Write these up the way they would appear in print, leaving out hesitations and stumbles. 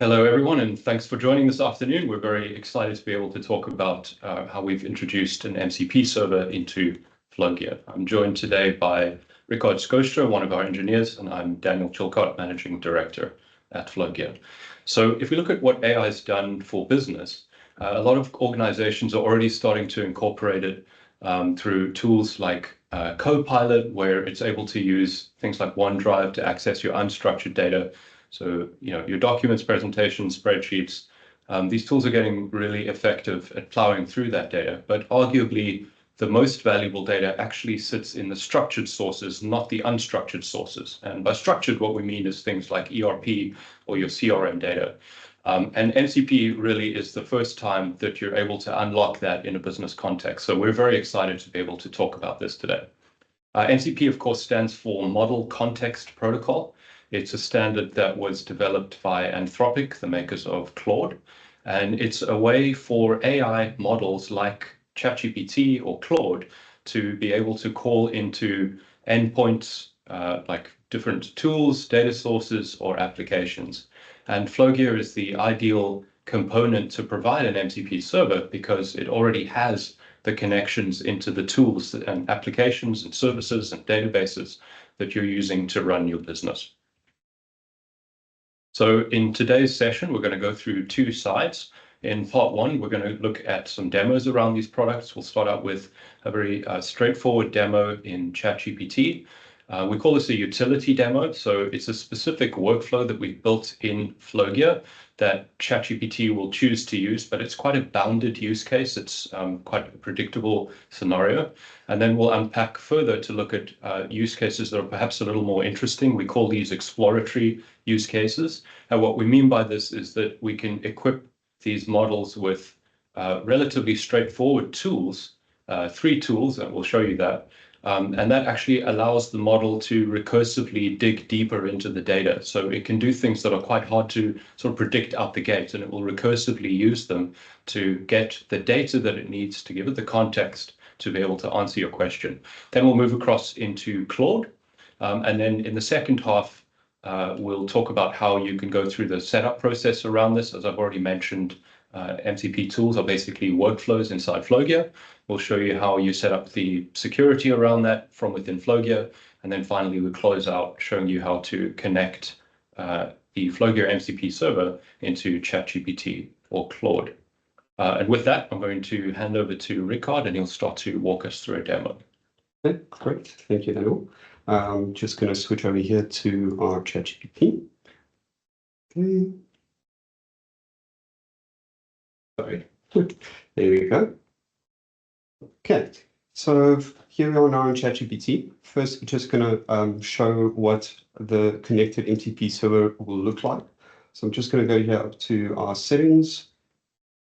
Hello, everyone, and thanks for joining this afternoon. We're very excited to be able to talk about how we've introduced an MCP server into Flowgear. I'm joined today by Rikard Schouwstra, one of our engineers, and I'm Daniel Chilcott, Managing Director at Flowgear. So if we look at what AI has done for business, a lot of organizations are already starting to incorporate it through tools like Copilot, where it's able to use things like OneDrive to access your unstructured data. So, your documents, presentations, spreadsheets, these tools are getting really effective at plowing through that data. But arguably, the most valuable data actually sits in the structured sources, not the unstructured sources. And by structured, what we mean is things like ERP or your CRM data. And MCP really is the first time that you're able to unlock that in a business context. So we're very excited to be able to talk about this today. MCP, of course, stands for Model Context Protocol. It's a standard that was developed by Anthropic, the makers of Claude, and it's a way for AI models like ChatGPT or Claude to be able to call into endpoints like different tools, data sources, or applications. And Flowgear is the ideal component to provide an MCP server because it already has the connections into the tools and applications and services and databases that you're using to run your business. So in today's session, we're going to go through two sides. In part one, we're going to look at some demos around these products. We'll start out with a very straightforward demo in ChatGPT. We call this a utility demo. So it's a specific workflow that we've built in Flowgear that ChatGPT will choose to use, but it's quite a bounded use case. It's quite a predictable scenario. And then we'll unpack further to look at use cases that are perhaps a little more interesting. We call these exploratory use cases. And what we mean by this is that we can equip these models with relatively straightforward tools, three tools, and we'll show you that. And that actually allows the model to recursively dig deeper into the data. So it can do things that are quite hard to sort of predict out the gate, and it will recursively use them to get the data that it needs to give it the context to be able to answer your question. Then we'll move across into Claude. And then in the second half, we'll talk about how you can go through the setup process around this. As I've already mentioned, MCP tools are basically workflows inside Flowgear. We'll show you how you set up the security around that from within Flowgear. And then finally, we'll close out showing you how to connect the Flowgear MCP server into ChatGPT or Claude. And with that, I'm going to hand over to Rikard, and he'll start to walk us through a demo. Okay, great. Thank you, Daniel. I'm just going to switch over here to our ChatGPT. Okay. Sorry. There we go. Okay, so here we are now in ChatGPT. First, we're just going to show what the connected MCP server will look like. So I'm just going to go here up to our settings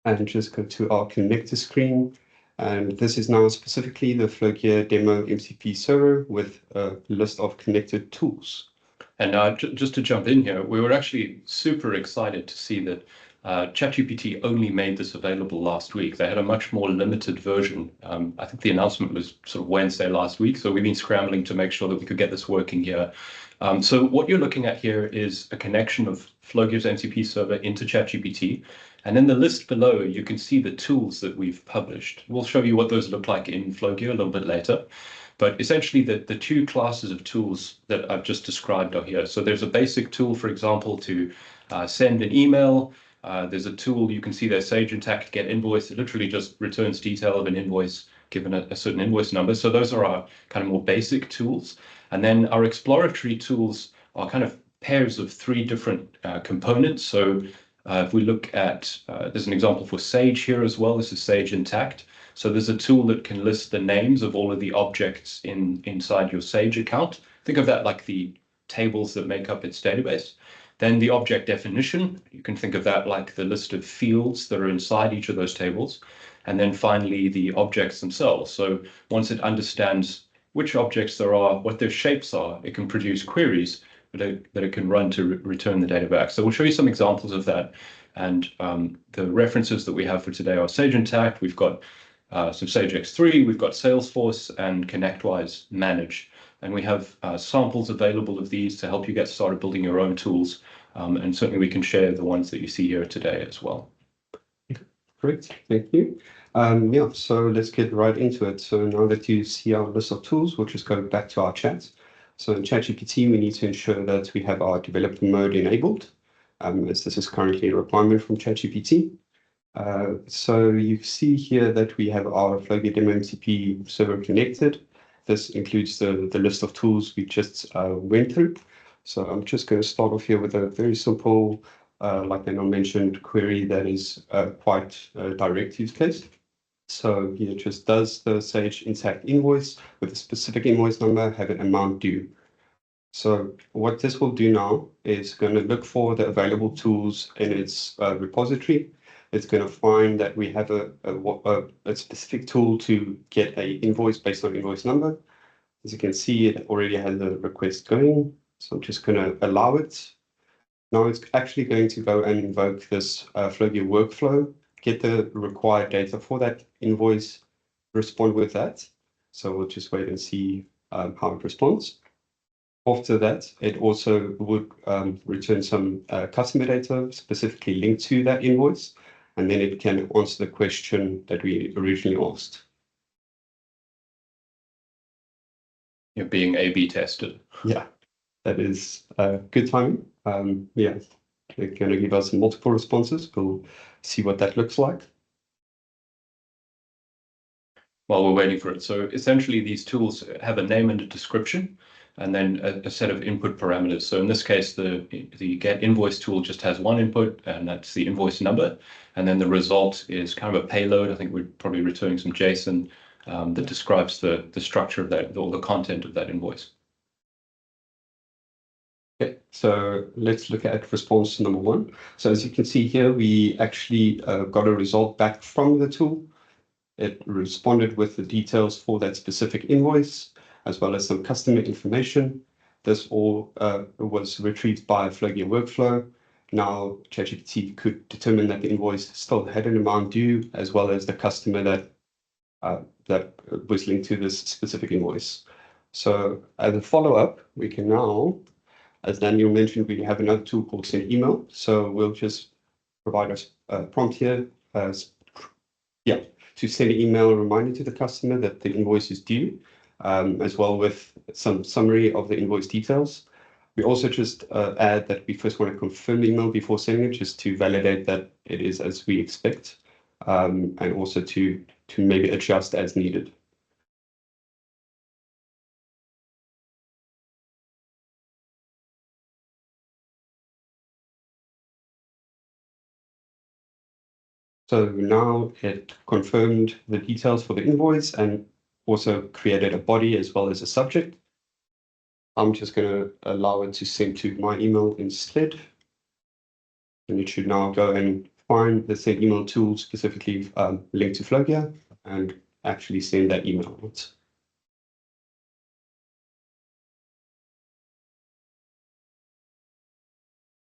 and just go to our connector screen. And this is now specifically the Flowgear demo MCP server with a list of connected tools. And just to jump in here, we were actually super excited to see that ChatGPT only made this available last week. They had a much more limited version. I think the announcement was sort of Wednesday last week, so we've been scrambling to make sure that we could get this working here. So what you're looking at here is a connection of Flowgear's MCP server into ChatGPT. And in the list below, you can see the tools that we've published. We'll show you what those look like in Flowgear a little bit later. But essentially, the two classes of tools that I've just described are here. So there's a basic tool, for example, to send an email. There's a tool, you can see there, Sage Intacct Get Invoice. It literally just returns detail of an invoice given a certain invoice number. So those are our kind of more basic tools. And then our exploratory tools are kind of pairs of three different components. So if we look at, there's an example for Sage here as well. This is Sage Intacct. So there's a tool that can list the names of all of the objects inside your Sage account. Think of that like the tables that make up its database. Then the object definition, you can think of that like the list of fields that are inside each of those tables. And then finally, the objects themselves. So once it understands which objects there are, what their shapes are, it can produce queries that it can run to return the data back. So we'll show you some examples of that. And the references that we have for today are Sage Intacct. We've got some Sage X3, we've got Salesforce and ConnectWise Manage. And we have samples available of these to help you get started building your own tools And certainly we can share the ones that you see here today as well. Great, thank you. Yeah, so let's get right into it. So now that you see our list of tools, we'll just go back to our chat. So in ChatGPT, we need to ensure that we have our developer mode enabled, as this is currently a requirement from ChatGPT. So you see here that we have our Flowgear demo MCP server connected. This includes the list of tools we just went through. So I'm just going to start off here with a very simple, like I mentioned, query that is quite a direct use case. So here just does the Sage Intact invoice with a specific invoice number have an amount due. So what this will do now is going to look for the available tools in its repository. It's going to find that we have a specific tool to get a invoice based on invoice number. As you can see, it already has a request going. So I'm just going to allow it. Now it's actually going to go and invoke this Flowgear workflow, get the required data for that invoice, respond with that. So we'll just wait and see how it responds. After that, it also would return some customer data specifically linked to that invoice, and then it can answer the question that we originally asked. You're being A/B tested. Yeah, that is good timing. Yeah, they're going to give us multiple responses. We'll see what that looks like. While we're waiting for it. So essentially these tools have a name and a description, and then a set of input parameters. So in this case, the get invoice tool just has one input, and that's the invoice number. And then the result is kind of a payload. I think we're probably returning some JSON that describes the structure of that, or the content of that invoice. Okay, so let's look at response number one. So as you can see here, we actually got a result back from the tool. It responded with the details for that specific invoice, as well as some customer information. This all was retrieved by Flowgear workflow. Now ChatGPT could determine that the invoice still had an amount due, as well as the customer that was linked to this specific invoice. So as a follow-up, we can now, as Daniel mentioned, we have another tool called Send Email. So we'll just provide us a prompt here to send an email reminder to the customer that the invoice is due, as well with some summary of the invoice details. We also just add that we first want to confirm the email before sending it, just to validate that it is as we expect, and also to maybe adjust as needed. So now it confirmed the details for the invoice and also created a body as well as a subject. I'm just going to allow it to send to my email instead. And it should now go and find the send email tool specifically linked to Flowgear and actually send that email out.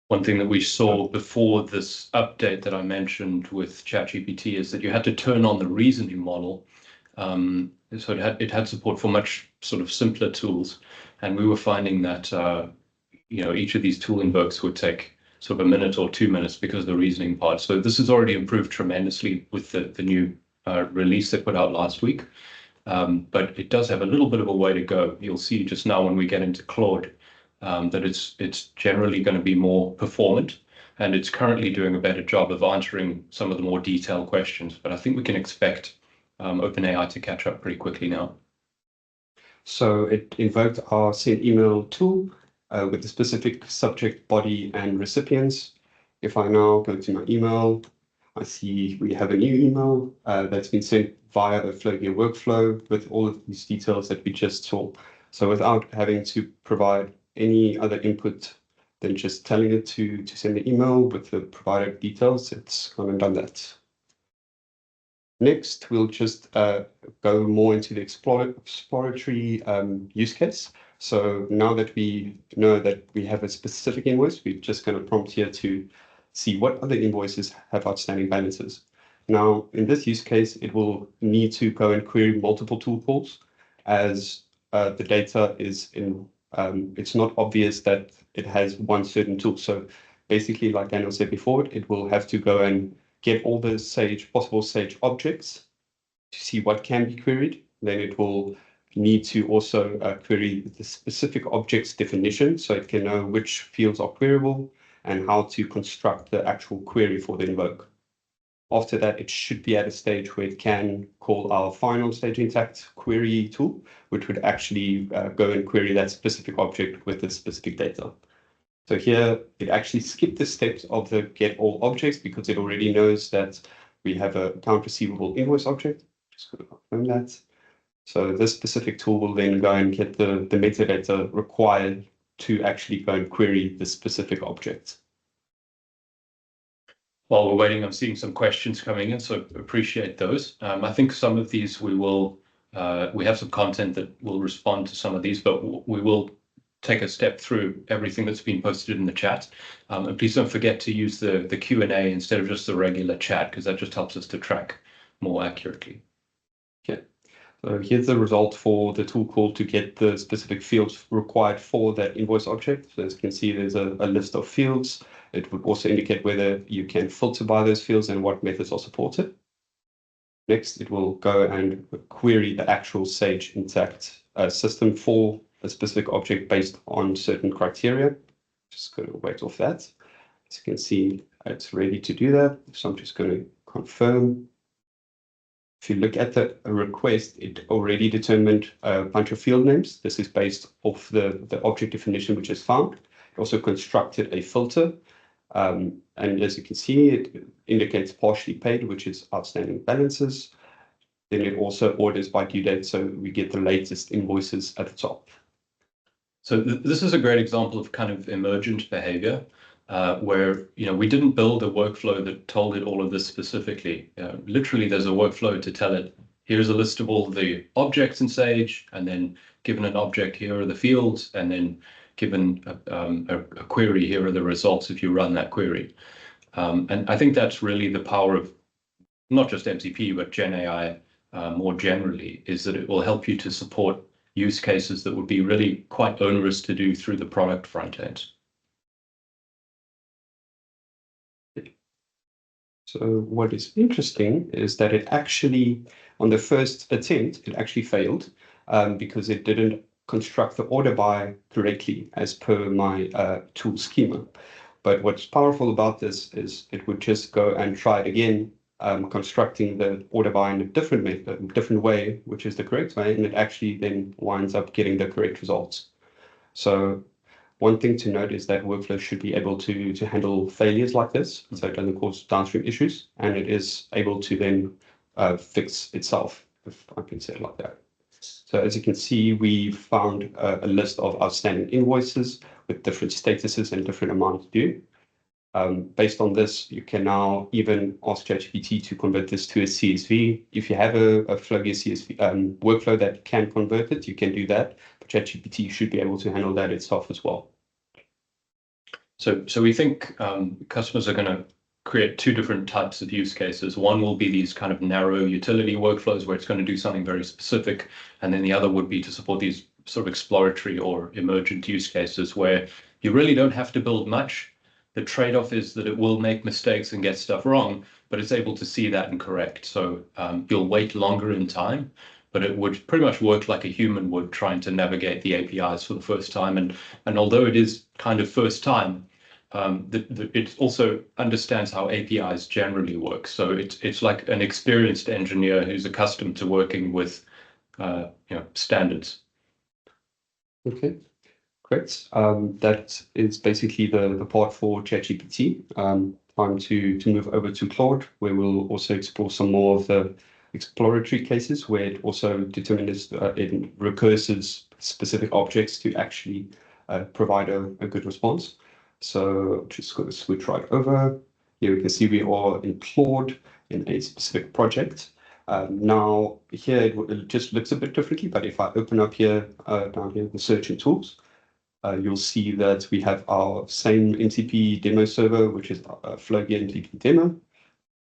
One thing that we saw before this update that I mentioned with ChatGPT is that you had to turn on the reasoning model. So it had support for much sort of simpler tools, and we were finding that each of these tool invokes would take sort of a minute or 2 minutes because of the reasoning part. So this has already improved tremendously with the new release they put out last week. But it does have a little bit of a way to go. You'll see just now when we get into Claude that it's generally going to be more performant, and it's currently doing a better job of answering some of the more detailed questions. But I think we can expect OpenAI to catch up pretty quickly now. So it invoked our send email tool with the specific subject, body, and recipients. If I now go to my email, I see we have a new email that's been sent via a Flowgear workflow with all of these details that we just saw. So without having to provide any other input than just telling it to send the email with the provided details, it's gone and done that. Next, we'll just go more into the exploratory use case. So now that we know that we have a specific invoice, we're just going to prompt here to see what other invoices have outstanding balances. Now, in this use case, it will need to go and query multiple tool calls, as the data is in, it's not obvious that it has one certain tool. So basically, like Daniel said before, it will have to go and get all the possible Sage objects to see what can be queried. Then it will need to also query the specific object's definition, so it can know which fields are queryable and how to construct the actual query for the invoke. After that, it should be at a stage where it can call our final stage intact query tool, which would actually go and query that specific object with the specific data. So here, it actually skipped the steps of the get all objects because it already knows that we have a account receivable invoice object. Just going to confirm that. So this specific tool will then go and get the metadata required to actually go and query the specific object. While we're waiting, I'm seeing some questions coming in, so appreciate those. I think some of these we have some content that will respond to some of these, but we will take a step through everything that's been posted in the chat. And please don't forget to use the Q&A instead of just the regular chat, because that just helps us to track more accurately. Okay, so here's the result for the tool call to get the specific fields required for that invoice object. So as you can see, there's a list of fields. It would also indicate whether you can filter by those fields and what methods are supported. Next, it will go and query the actual Sage intact system for a specific object based on certain criteria. Just going to wait off that. As you can see, it's ready to do that. So I'm just going to confirm. If you look at the request, it already determined a bunch of field names. This is based off the object definition which is found. It also constructed a filter. And as you can see, it indicates partially paid, which is outstanding balances. Then it also orders by due date, so we get the latest invoices at the top. So this is a great example of kind of emergent behavior, where we didn't build a workflow that told it all of this specifically. Literally, there's a workflow to tell it, here's a list of all the objects in Sage, and then given an object, here are the fields, and then given a query, here are the results if you run that query. And I think that's really the power of not just MCP, but Gen AI more generally, is that it will help you to support use cases that would be really quite onerous to do through the product front end. So what is interesting is that it actually, on the first attempt, it actually failed because it didn't construct the order by correctly as per my tool schema. But what's powerful about this is it would just go and try it again, constructing the order by in a different way, which is the correct way, and it actually then winds up getting the correct results. So one thing to note is that workflow should be able to handle failures like this, so it doesn't cause downstream issues, and it is able to then fix itself, if I can say it like that. So as you can see, we found a list of outstanding invoices with different statuses and different amounts due. Based on this, you can now even ask ChatGPT to convert this to a CSV. If you have a Flowgear CSV workflow that can convert it, you can do that. But ChatGPT should be able to handle that itself as well. So we think customers are going to create two different types of use cases. One will be these kind of narrow utility workflows where it's going to do something very specific. And then the other would be to support these sort of exploratory or emergent use cases where you really don't have to build much. The trade-off is that it will make mistakes and get stuff wrong, but it's able to see that and correct. So you'll wait longer in time, but it would pretty much work like a human would trying to navigate the APIs for the first time. And although it is kind of first time, it also understands how APIs generally work. So it's like an experienced engineer who's accustomed to working with standards. Okay. Great. That is basically the part for ChatGPT. Time to move over to Claude, where we'll also explore some more of the exploratory cases where it also determines it recurses specific objects to actually provide a good response. So just going to switch right over. Here we can see we are in Claude in a specific project. Now here it just looks a bit differently, but if I open up here down here the search and tools, you'll see that we have our same MCP demo server, which is Flowgear MCP demo,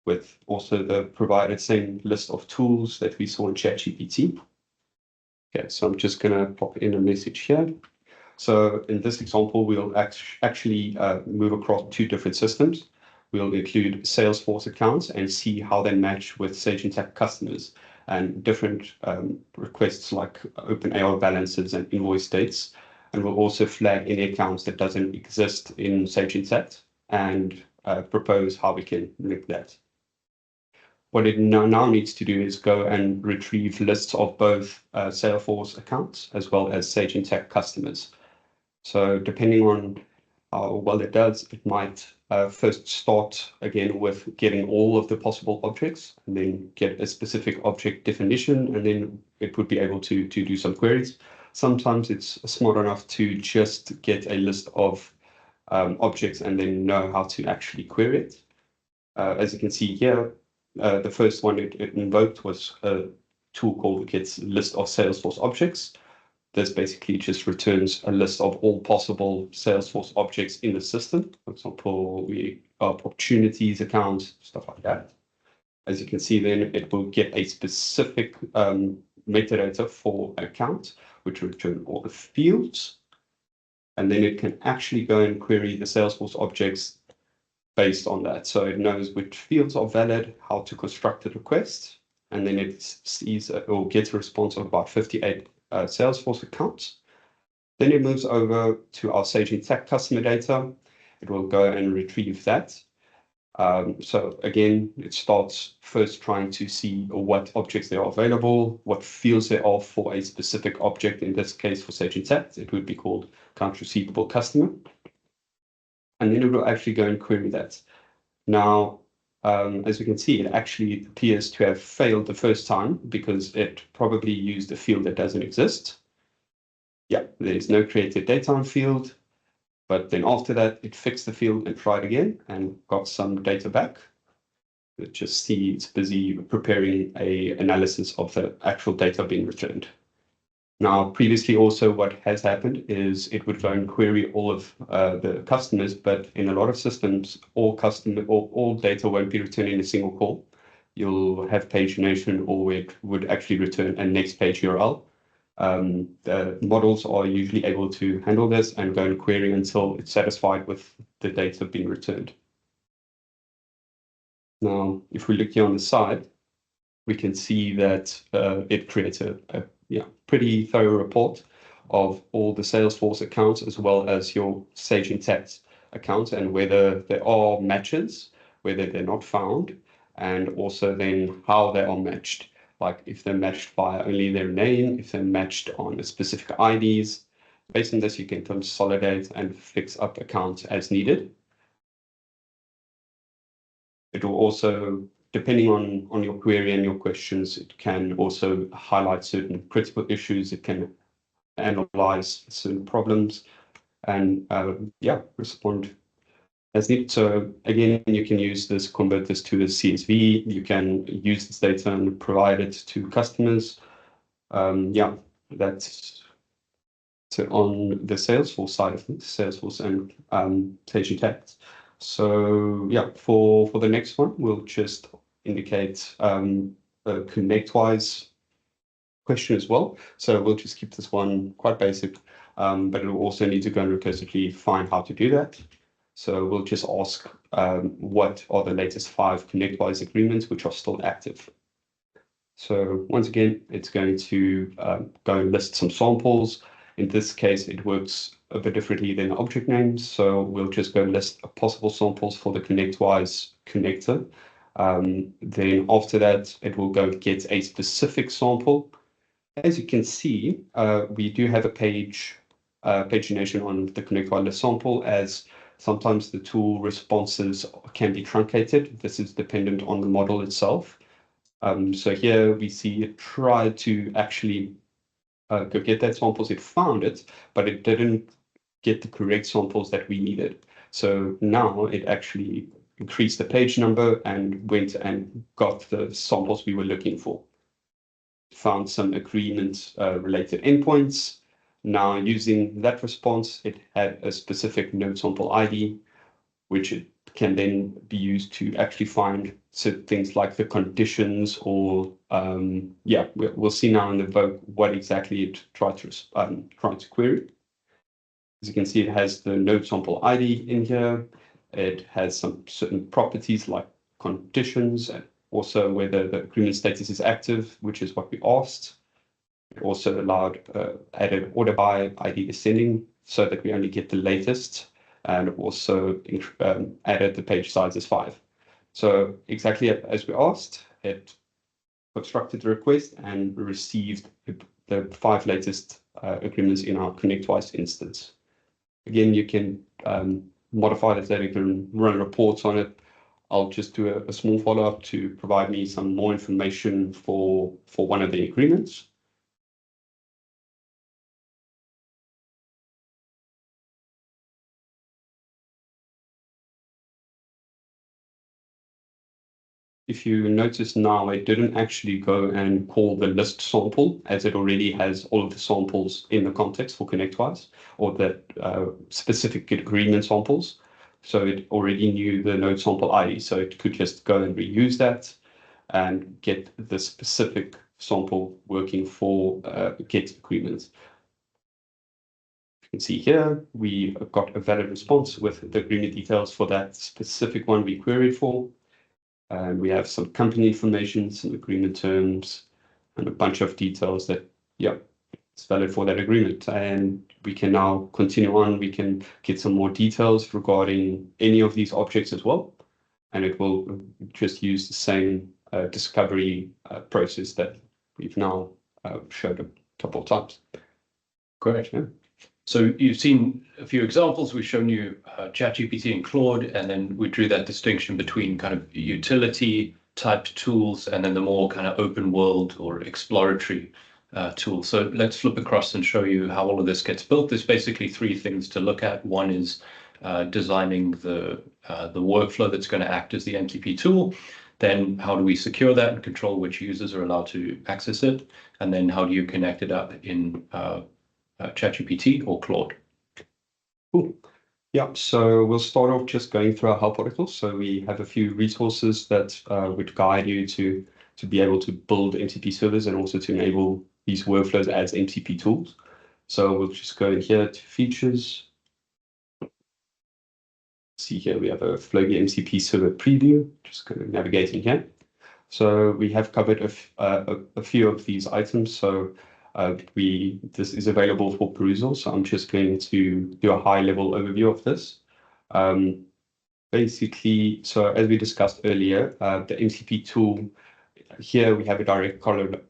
with also the provided same list of tools that we saw in ChatGPT. Okay, so I'm just going to pop in a message here. So in this example, we'll actually move across two different systems. We'll include Salesforce accounts and see how they match with Sage Intacct customers and different requests like open AR balances and invoice dates. And we'll also flag any accounts that doesn't exist in Sage Intacct and propose how we can link that. What it now needs to do is go and retrieve lists of both Salesforce accounts as well as Sage Intacct customers. So depending on how well it does, it might first start again with getting all of the possible objects and then get a specific object definition, and then it would be able to do some queries. Sometimes it's smart enough to just get a list of objects and then know how to actually query it. As you can see here, the first one it invoked was a tool called gets list of Salesforce objects. This basically just returns a list of all possible Salesforce objects in the system. For example, we opportunities accounts, stuff like that. As you can see, then it will get a specific metadata for account, which will return all the fields. And then it can actually go and query the Salesforce objects based on that. So it knows which fields are valid, how to construct the request, and then it sees or gets a response of about 58 Salesforce accounts. Then it moves over to our Sage Intacct customer data. It will go and retrieve that. So again, it starts first trying to see what objects there are available, what fields there are for a specific object. In this case, for Sage Intacct, it would be called account receivable customer. And then it will actually go and query that. Now, as you can see, it actually appears to have failed the first time because it probably used a field that doesn't exist. Yeah, there's no created data field, but then after that, it fixed the field and tried again and got some data back. It just see it's busy preparing an analysis of the actual data being returned. Now, previously also what has happened is it would go and query all of the customers, but in a lot of systems, all data won't be returned in a single call. You'll have pagination, or it would actually return a next page URL. The models are usually able to handle this and go and query until it's satisfied with the data being returned. Now, if we look here on the side, we can see that it creates a pretty thorough report of all the Salesforce accounts as well as your Sage Intacct accounts and whether there are matches, whether they're not found, and also then how they are matched. Like if they're matched by only their name, if they're matched on a specific IDs. Based on this, you can consolidate and fix up accounts as needed. It will also, depending on your query and your questions, it can also highlight certain critical issues. It can analyze certain problems and respond as needed. So again, you can use this, convert this to a CSV. You can use this data and provide it to customers. That's so on the Salesforce side of things, Salesforce and Sage Intacct. So yeah, for the next one, we'll just indicate a ConnectWise question as well. So we'll just keep this one quite basic, but it'll also need to go and recursively find how to do that. So we'll just ask what are the latest 5 ConnectWise agreements which are still active. So once again, it's going to go and list some samples. In this case, it works a bit differently than object names. So we'll just go list possible samples for the ConnectWise connector. Then after that, it will go get a specific sample. As you can see, we do have a pagination on the ConnectWise list sample, as sometimes the tool responses can be truncated. This is dependent on the model itself. So here we see it tried to actually go get that samples. It found it, but it didn't get the correct samples that we needed. So now it actually increased the page number and went and got the samples we were looking for. Found some agreement related endpoints. Now using that response, it had a specific node sample ID, which it can then be used to actually find certain things like the conditions or we'll see now in the vote what exactly it tried to query. As you can see, it has the node sample ID in here. It has some certain properties like conditions and also whether the agreement status is active, which is what we asked. It also allowed added order by ID descending so that we only get the latest, and also added the page size as 5. So exactly as we asked, it constructed the request and received the 5 latest agreements in our ConnectWise instance. Again, you can modify the data, you can run reports on it. I'll just do a small follow-up to provide me some more information for one of the agreements. If you notice now, it didn't actually go and call the list sample, as it already has all of the samples in the context for ConnectWise, or the specific agreement samples. So it already knew the node sample ID, so it could just go and reuse that and get the specific sample working for get agreements. You can see here, we got a valid response with the agreement details for that specific one we queried for. And we have some company information, some agreement terms, and a bunch of details that, yeah, it's valid for that agreement. And we can now continue on. We can get some more details regarding any of these objects as well. And it will just use the same discovery process that we've now showed a couple of times. Great. Yeah. So you've seen a few examples. We've shown you ChatGPT and Claude, and then we drew that distinction between kind of utility type tools and then the more kind of open world or exploratory tools. So let's flip across and show you how all of this gets built. There's basically 3 things to look at. One is designing the workflow that's going to act as the MCP tool. Then how do we secure that and control which users are allowed to access it? And then how do you connect it up in ChatGPT or Claude? Cool. Yeah, so we'll start off just going through our help articles. So we have a few resources that would guide you to be able to build MCP servers and also to enable these workflows as MCP tools. So we'll just go in here to features. See here, we have a Flowgear MCP server preview. Just going to navigate in here. So we have covered a few of these items. So this is available for perusal, so I'm just going to do a high-level overview of this. Basically, so as we discussed earlier, the MCP tool, here we have a direct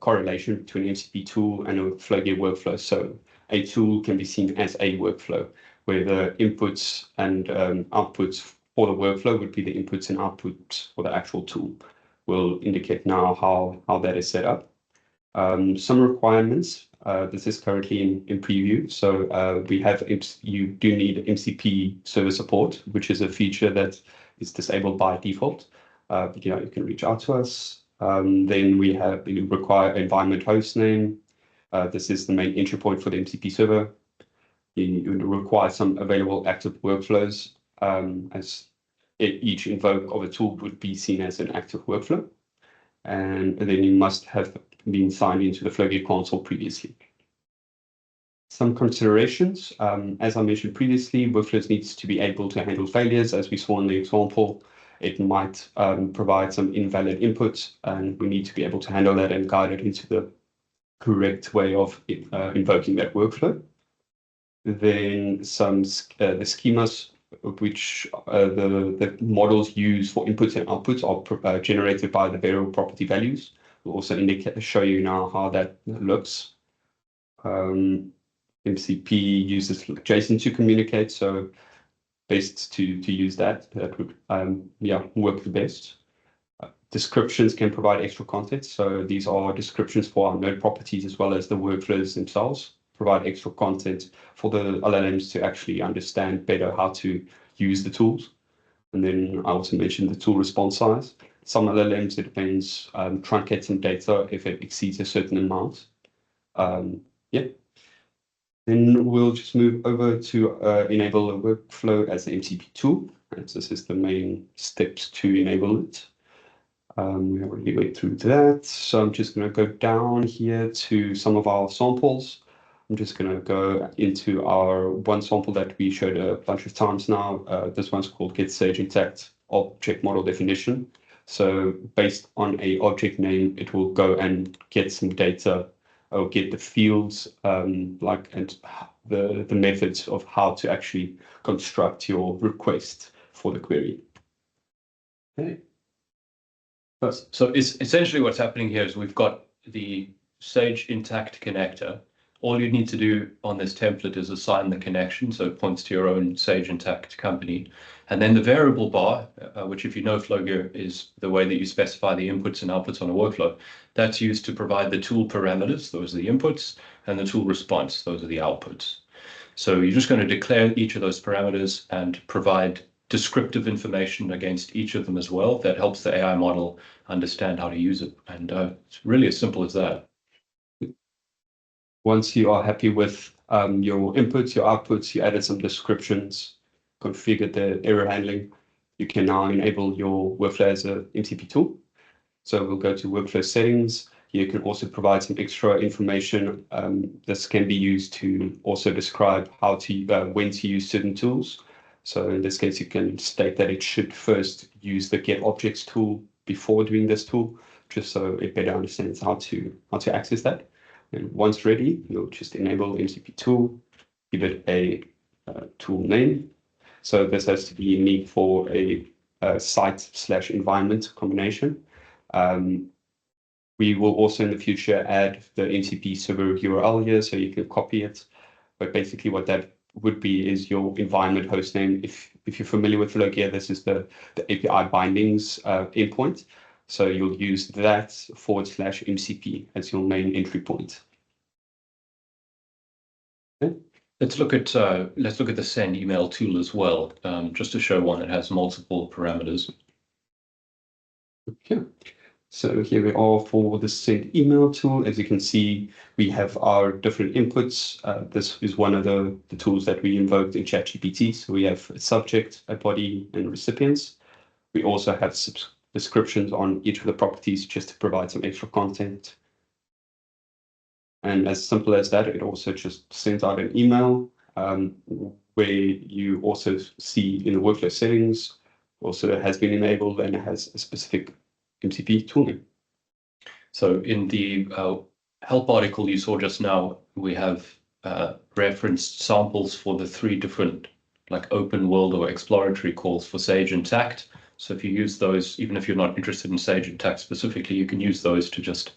correlation between MCP tool and a Flowgear workflow. So a tool can be seen as a workflow, where the inputs and outputs for the workflow would be the inputs and outputs for the actual tool. We'll indicate now how that is set up. Some requirements. This is currently in preview. So you do need MCP server support, which is a feature that is disabled by default. But you can reach out to us. Then we require environment host name. This is the main entry point for the MCP server. You require some available active workflows, as each invoke of a tool would be seen as an active workflow. And then you must have been signed into the Flowgear console previously. Some considerations, as I mentioned previously, workflows needs to be able to handle failures. As we saw in the example, it might provide some invalid inputs, and we need to be able to handle that and guide it into the correct way of invoking that workflow. Then the schemas which the models use for inputs and outputs are generated by the variable property values. We'll also show you now how that looks. MCP uses JSON to communicate, so best to use that. That would work the best. Descriptions can provide extra context. So these are descriptions for our node properties as well as the workflows themselves. Provide extra content for the LLMs to actually understand better how to use the tools. And then I also mentioned the tool response size. Some LLMs, it depends, truncate some data if it exceeds a certain amount. Then we'll just move over to enable a workflow as the MCP tool. And so this is the main steps to enable it. We already went through that. So I'm just going to go down here to some of our samples. I'm just going to go into our one sample that we showed a bunch of times now. This one's called Get Sage Intact Object Model Definition. So based on a object name, it will go and get some data or get the fields and the methods of how to actually construct your request for the query. Okay. So it's essentially what's happening here is we've got the Sage Intact connector. All you need to do on this template is assign the connection, so it points to your own Sage Intact company. And then the variable bar, which if you know Flowgear is the way that you specify the inputs and outputs on a workflow, that's used to provide the tool parameters, those are the inputs, and the tool response, those are the outputs. So you're just going to declare each of those parameters and provide descriptive information against each of them as well. That helps the AI model understand how to use it. And it's really as simple as that. Once you are happy with your inputs, your outputs, you added some descriptions, configured the error handling, you can now enable your workflow as a MCP tool. So we'll go to workflow settings. You can also provide some extra information. This can be used to also describe how to when to use certain tools. So in this case, you can state that it should first use the get objects tool before doing this tool, just so it better understands how to access that. And once ready, you'll just enable MCP tool, give it a tool name. So this has to be unique for a site/environment combination. We will also in the future add the MCP server URL here, so you can copy it. But basically what that would be is your environment hostname. If you're familiar with Flowgear, this is the API bindings endpoint. So you'll use that /MCP as your main entry point. Okay. Let's look at the send email tool as well, just to show one that has multiple parameters. Okay. So here we are for the send email tool. As you can see, we have our different inputs. This is one of the tools that we invoked in ChatGPT. So we have a subject, a body, and recipients. We also have descriptions on each of the properties just to provide some extra content. And as simple as that, it also just sends out an email where you also see in the workflow settings, also has been enabled and it has a specific MCP tooling. So in the help article you saw just now, we have referenced samples for the 3 different like open world or exploratory calls for Sage Intact. So if you use those, even if you're not interested in Sage Intact specifically, you can use those to just,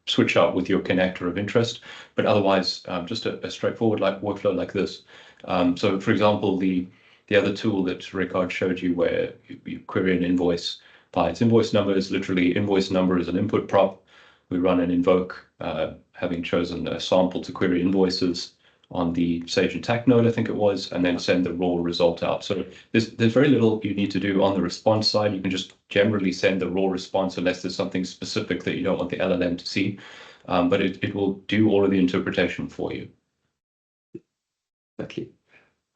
switch out with your connector of interest. But otherwise, just a straightforward workflow like this. So for example, the other tool that Rikard showed you where you query an invoice by its invoice number is literally invoice number is an input prop. We run an invoke, having chosen a sample to query invoices on the Sage Intact node, I think it was, and then send the raw result out. So there's very little you need to do on the response side. You can just generally send the raw response unless there's something specific that you don't want the LLM to see. But it will do all of the interpretation for you. Exactly.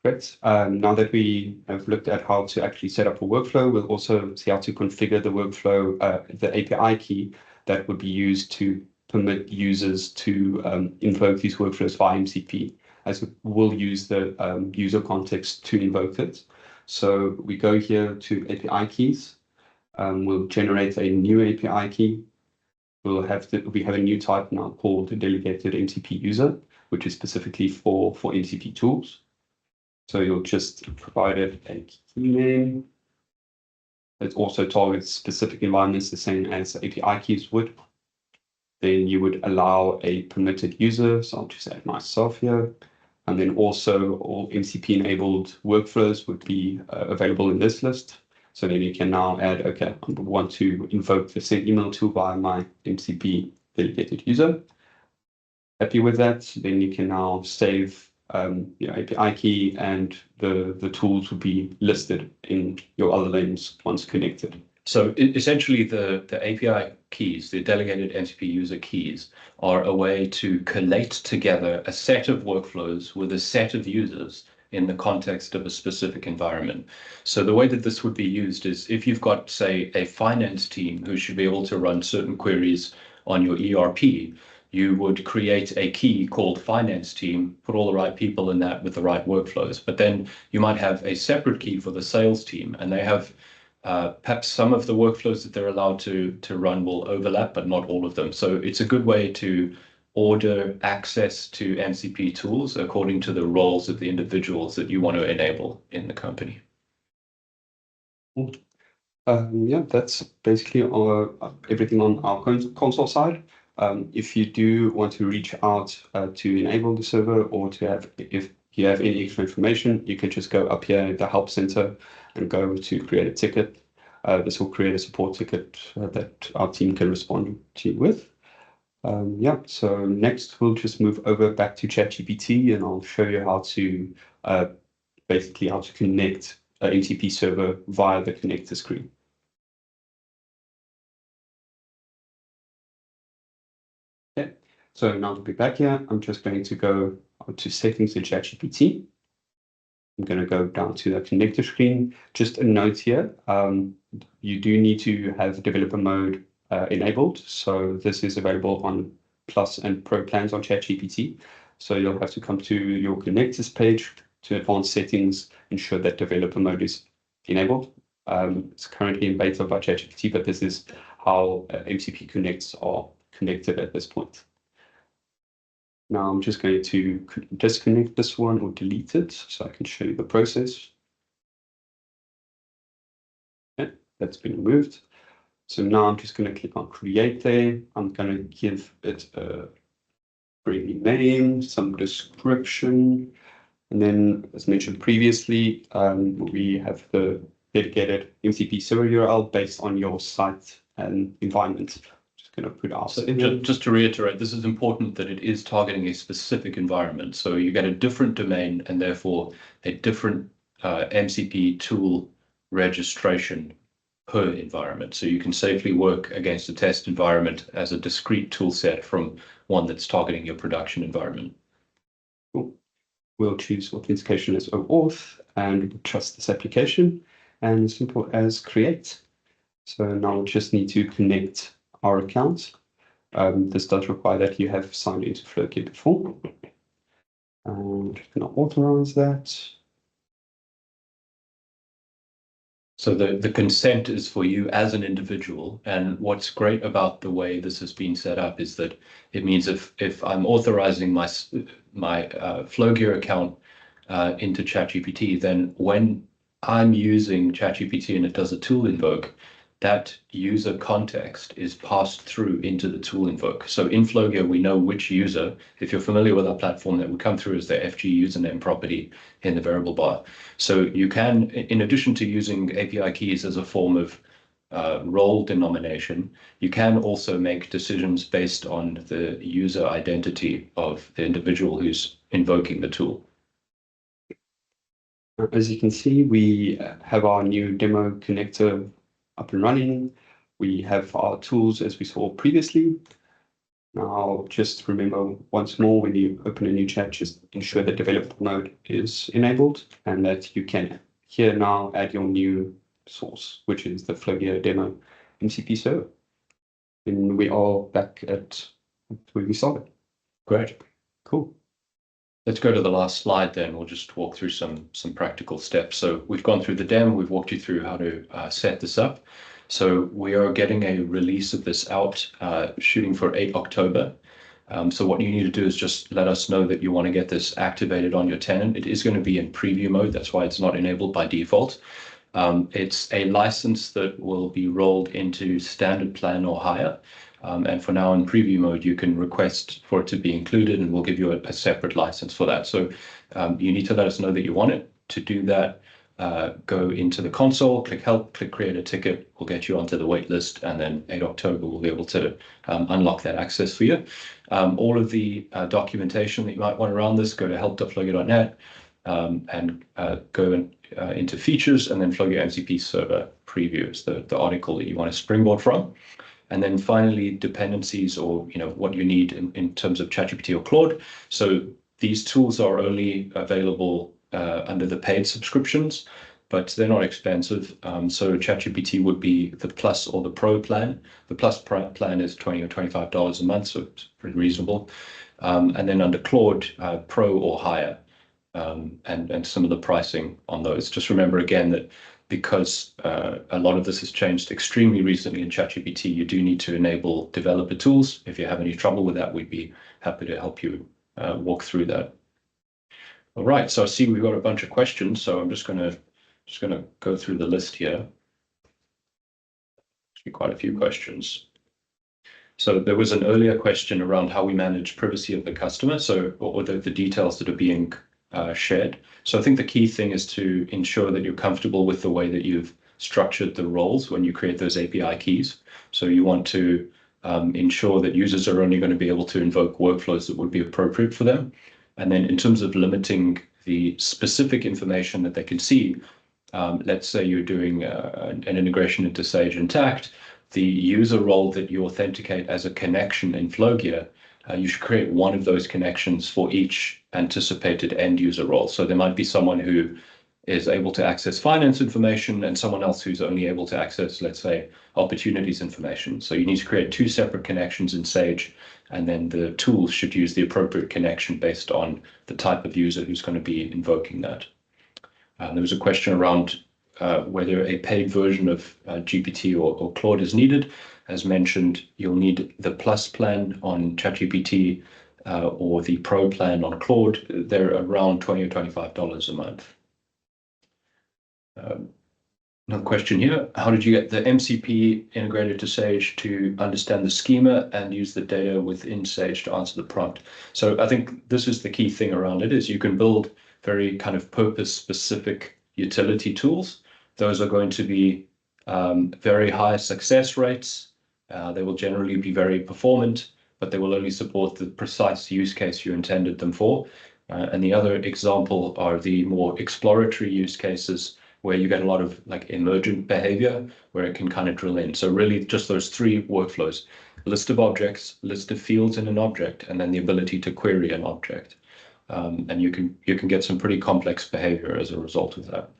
Great. Now that we have looked at how to actually set up a workflow, we'll also see how to configure the workflow, the API key that would be used to permit users to invoke these workflows via MCP, as we'll use the user context to invoke it. So we go here to API keys. We'll generate a new API key. We have a new type now called delegated MCP user, which is specifically for MCP tools. So you'll just provide it a key name. It also targets specific environments the same as API keys would. Then you would allow a permitted user. So I'll just add myself here. And then also all MCP enabled workflows would be available in this list. So then you can now add, okay, I want to invoke the send email tool via my MCP delegated user. Happy with that, then you can now save your API key and the tools will be listed in your other lanes once connected. So essentially the API keys, the delegated MCP user keys, are a way to collate together a set of workflows with a set of users in the context of a specific environment. So the way that this would be used is if you've got, say, a finance team who should be able to run certain queries on your ERP, you would create a key called finance team, put all the right people in that with the right workflows. But then you might have a separate key for the sales team, and they have perhaps some of the workflows that they're allowed to run will overlap, but not all of them. So it's a good way to order access to MCP tools according to the roles of the individuals that you want to enable in the company. Yeah, that's basically everything on our console side. If you do want to reach out to enable the server, or to have, if you have any extra information, you can just go up here at the help center and go to create a ticket. This will create a support ticket that our team can respond to you with. Yeah, so next we'll just move over back to ChatGPT, and I'll show you how to basically how to connect an MCP server via the connector screen. Okay, so now to be back here, I'm just going to go to settings in ChatGPT. I'm going to go down to the connector screen. Just a note here, you do need to have developer mode enabled. So this is available on Plus and Pro plans on ChatGPT. So you'll have to come to your connectors page, to advanced settings, ensure that developer mode is enabled. It's currently in beta by ChatGPT, but this is how MCP connects are connected at this point. Now I'm just going to disconnect this one or delete it so I can show you the process. Okay, that's been removed. So now I'm just going to click on create there. I'm going to give it a friendly name, some description. And then, as mentioned previously, we have the dedicated MCP server URL based on your site and environment. Just going to put our. So just to reiterate, this is important that it is targeting a specific environment. So you get a different domain and therefore a different MCP tool registration per environment. So you can safely work against a test environment as a discrete tool set from one that's targeting your production environment. Cool. We'll choose authentication as OAuth and trust this application, and as simple as create. So now we'll just need to connect our account. This does require that you have signed into Flowgear before. And I'm just going to authorize that. So the consent is for you as an individual. And what's great about the way this has been set up is that it means if I'm authorizing my Flowgear account into ChatGPT, then when I'm using ChatGPT and it does a tool invoke, that user context is passed through into the tool invoke. So in Flowgear, we know which user, if you're familiar with our platform, that would come through as the FG username property in the variable bar. So you can, in addition to using API keys as a form of role denomination, you can also make decisions based on the user identity of the individual who's invoking the tool. As you can see, we have our new demo connector up and running. We have our tools as we saw previously. Now, just remember once more, when you open a new chat, just ensure that developer mode is enabled and that you can here now add your new source, which is the Flowgear demo MCP server. And we are back at where we started. Great. Cool. Let's go to the last slide then. We'll just walk through some practical steps. So we've gone through the demo, we've walked you through how to set this up. So we are getting a release of this out, shooting for 8 October. So what you need to do is just let us know that you want to get this activated on your tenant. It is going to be in preview mode. That's why it's not enabled by default. It's a license that will be rolled into standard plan or higher. And for now in preview mode, you can request for it to be included and we'll give you a separate license for that. So you need to let us know that you want it. To do that, go into the console, click help, click create a ticket. We'll get you onto the wait list, and then 8 October, we'll be able to unlock that access for you. All of the documentation that you might want around this, go to help.flowgear.net and go into features, and then Flowgear MCP server preview is the article that you want to springboard from. And then finally, dependencies, or what you need in terms of ChatGPT or Claude. So these tools are only available under the paid subscriptions. but they're not expensive. So ChatGPT would be the Plus or the Pro plan. The Plus plan is $20 or $25 a month, so it's pretty reasonable. And then under Claude, Pro or higher, and some of the pricing on those. Just remember again that because a lot of this has changed extremely recently in ChatGPT, you do need to enable developer tools. If you have any trouble with that, we'd be happy to help you walk through that. All right, so I see we've got a bunch of questions, so I'm just gonna go through the list here. There's quite a few questions. So there was an earlier question around how we manage privacy of the customer, so or the details that are being shared. So I think the key thing is to ensure that you're comfortable with the way that you've structured the roles when you create those API keys. So you want to ensure that users are only going to be able to invoke workflows that would be appropriate for them. And then in terms of limiting the specific information that they can see, let's say you're doing an integration into Sage Intacct, the user role that you authenticate as a connection in Flowgear, you should create one of those connections for each anticipated end user role. So there might be someone who is able to access finance information and someone else who's only able to access, let's say, opportunities information. So you need to create two separate connections in Sage, and then the tools should use the appropriate connection based on the type of user who's going to be invoking that. There was a question around whether a paid version of GPT or Claude is needed. As mentioned, you'll need the Plus plan on ChatGPT or the Pro plan on Claude. They're around $20 or $25 a month. Another question here. How did you get the MCP integrated to Sage to understand the schema and use the data within Sage to answer the prompt? So I think this is the key thing around it, is you can build very kind of purpose-specific utility tools. Those are going to be very high success rates. They will generally be very performant, but they will only support the precise use case you intended them for. And the other example are the more exploratory use cases where you get a lot of like emergent behavior where it can kind of drill in. So really just those three workflows: list of objects, list of fields in an object, and then the ability to query an object. And you can get some pretty complex behavior as a result of that.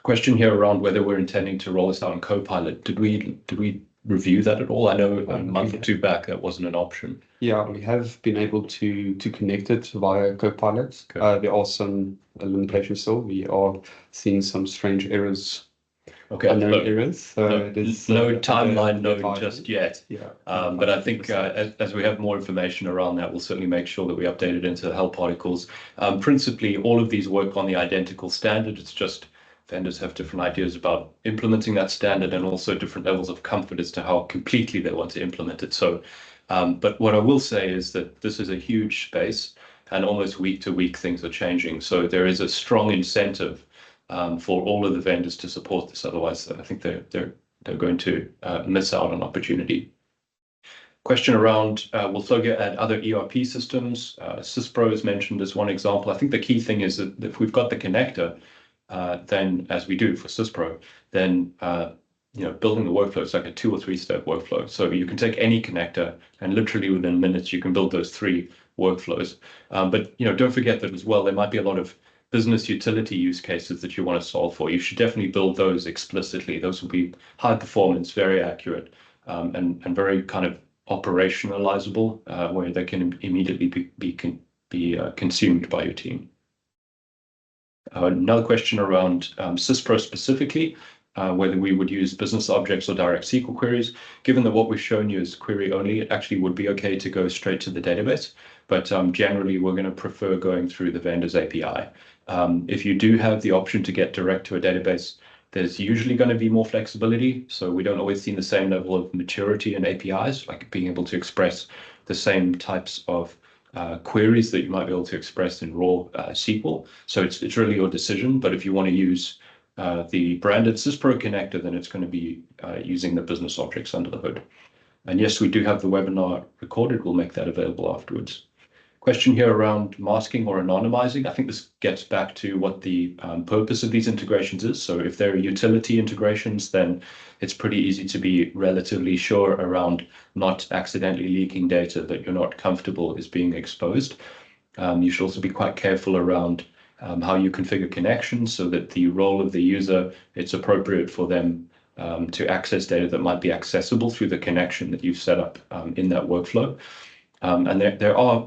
Question here around whether we're intending to roll this out on Copilot. Did we review that at all? I know a month or two back that wasn't an option. Yeah, we have been able to connect it via Copilot. Okay. There are some limitations still. We are seeing some strange errors. Okay, unknown errors. So no timeline known just yet. Yeah. But I think as we have more information around that, we'll certainly make sure that we update it into the help articles. Principally, all of these work on the identical standard. It's just vendors have different ideas about implementing that standard and also different levels of comfort as to how completely they want to implement it. So, but what I will say is that this is a huge space, and almost week to week things are changing. So there is a strong incentive for all of the vendors to support this. Otherwise, I think they're going to miss out on opportunity. Question around will Flowgear add other ERP systems? Syspro is mentioned as one example. I think the key thing is that if we've got the connector, then as we do for Syspro, then building the workflow is like a 2 or 3 step workflow. So you can take any connector and literally within minutes you can build those 3 workflows. But don't forget that as well, there might be a lot of business utility use cases that you want to solve for. You should definitely build those explicitly. Those will be high performance, very accurate, and very kind of operationalizable, where they can immediately be consumed by your team. Another question around Syspro specifically, whether we would use business objects or direct SQL queries. Given that what we've shown you is query only, it actually would be okay to go straight to the database. But generally, we're going to prefer going through the vendor's API. If you do have the option to get direct to a database, there's usually going to be more flexibility. So we don't always see the same level of maturity in APIs, like being able to express the same types of queries that you might be able to express in raw SQL. So it's really your decision. But if you want to use the branded Syspro connector, then it's going to be using the business objects under the hood. And yes, we do have the webinar recorded. We'll make that available afterwards. Question here around masking or anonymizing. I think this gets back to what the purpose of these integrations is. So if they're utility integrations, then it's pretty easy to be relatively sure around not accidentally leaking data that you're not comfortable is being exposed. You should also be quite careful around how you configure connections so that the role of the user, it's appropriate for them to access data that might be accessible through the connection that you've set up in that workflow. And there are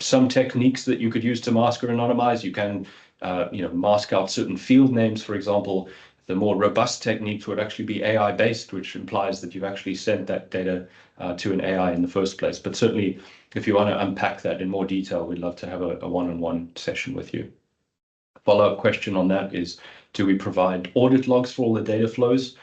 some techniques that you could use to mask or anonymize. You can mask out certain field names, for example. The more robust techniques would actually be AI-based, which implies that you've actually sent that data to an AI in the first place. But certainly, if you want to unpack that in more detail, we'd love to have a one-on-one session with you. Follow-up question on that is, do we provide audit logs for all the data flows?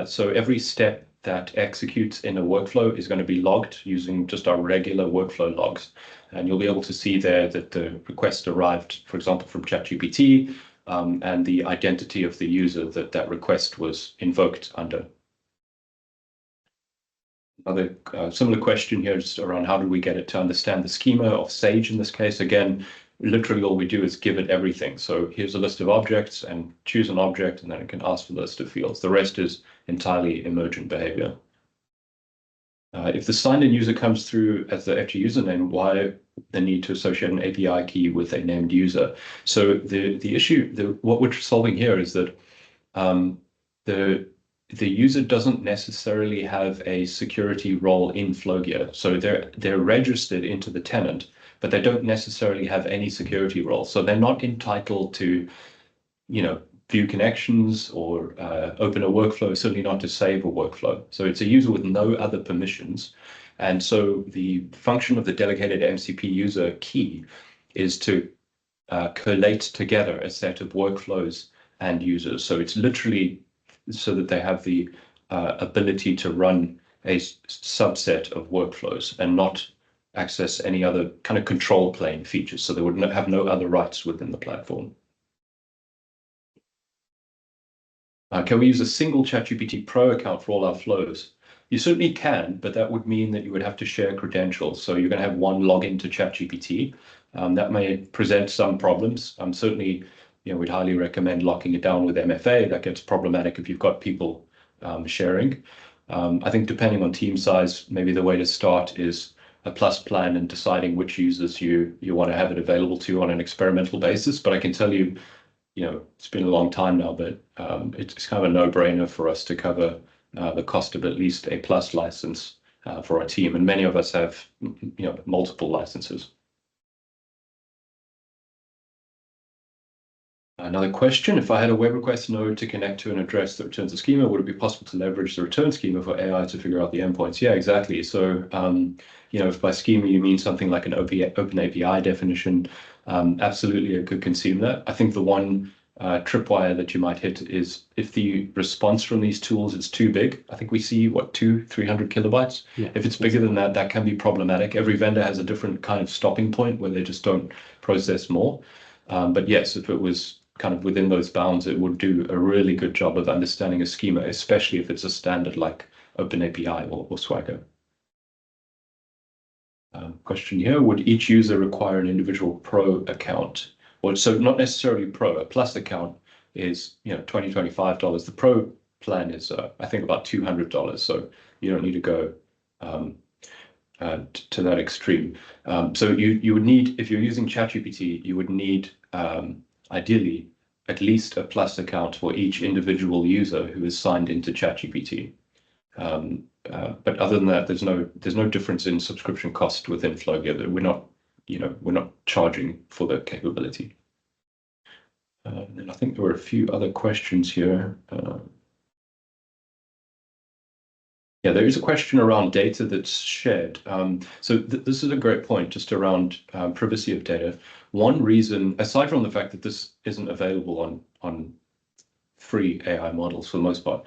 So every step that executes in a workflow is going to be logged using just our regular workflow logs. And you'll be able to see there that the request arrived, for example, from ChatGPT, and the identity of the user that request was invoked under. Another similar question here is around how do we get it to understand the schema of Sage in this case. Again, literally all we do is give it everything. So here's a list of objects and choose an object, and then it can ask for the list of fields. The rest is entirely emergent behavior. If the signed-in user comes through as the FG username, why the need to associate an API key with a named user? So the issue, what we're solving here is that the user doesn't necessarily have a security role in Flowgear. So they're registered into the tenant, but they don't necessarily have any security role. So they're not entitled to, view connections or open a workflow, certainly not to save a workflow. So it's a user with no other permissions. And so the function of the delegated MCP user key is to collate together a set of workflows and users. So it's literally so that they have the ability to run a subset of workflows and not access any other kind of control plane features. So they would have no other rights within the platform. Can we use a single ChatGPT Pro account for all our flows? You certainly can, but that would mean that you would have to share credentials. So you're going to have one login to ChatGPT. That may present some problems. Certainly, we'd highly recommend locking it down with MFA. That gets problematic if you've got people sharing. I think depending on team size, maybe the way to start is a plus plan and deciding which users you want to have it available to on an experimental basis. But I can tell you, it's been a long time now, but it's kind of a no-brainer for us to cover the cost of at least a plus license for our team. And many of us have, multiple licenses. Another question, if I had a web request node to connect to an address that returns a schema, would it be possible to leverage the return schema for AI to figure out the endpoints? Yeah, exactly. So, if by schema you mean something like an open API definition, absolutely it could consume that. I think the one tripwire that you might hit is if the response from these tools is too big. I think we see, 300 kilobytes? Yeah. If it's bigger than that, that can be problematic. Every vendor has a different kind of stopping point where they just don't process more. But yes, if it was kind of within those bounds, it would do a really good job of understanding a schema, especially if it's a standard like OpenAPI or Swagger. Question here, would each user require an individual Pro account? Or so not necessarily Pro, a Plus account is $20, $25. The Pro plan is I think about $200, so you don't need to go to that extreme. So you would need, if you're using ChatGPT, you would need ideally at least a Plus account for each individual user who is signed into ChatGPT. But other than that, there's no difference in subscription cost within Flowgear. We're not charging for the capability. And I think there were a few other questions here. Yeah, there is a question around data that's shared. So this is a great point just around privacy of data. One reason, aside from the fact that this isn't available on free AI models for the most part,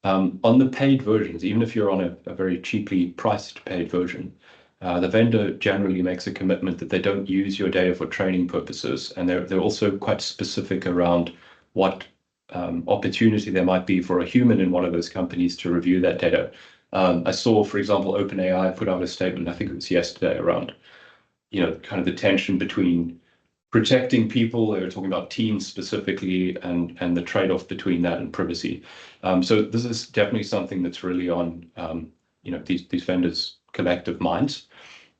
on the paid versions, even if you're on a very cheaply priced paid version, the vendor generally makes a commitment that they don't use your data for training purposes. And they're also quite specific around what opportunity there might be for a human in one of those companies to review that data. I saw, for example, OpenAI put out a statement, I think it was yesterday, around kind of the tension between protecting people. They were talking about teams specifically, and the trade-off between that and privacy. So this is definitely something that's really on these vendors' collective minds.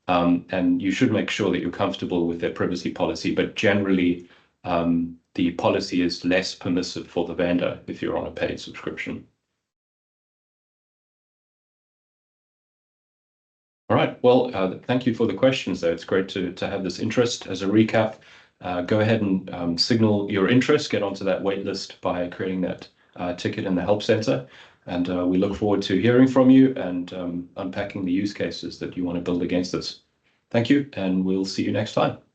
And you should make sure that you're comfortable with their privacy policy. But generally, the policy is less permissive for the vendor if you're on a paid subscription. All right. Well, thank you for the questions, though. It's great to have this interest. As a recap, go ahead and signal your interest, get onto that wait list by creating that ticket in the Help Center. And we look forward to hearing from you and unpacking the use cases that you want to build against this. Thank you, and we'll see you next time.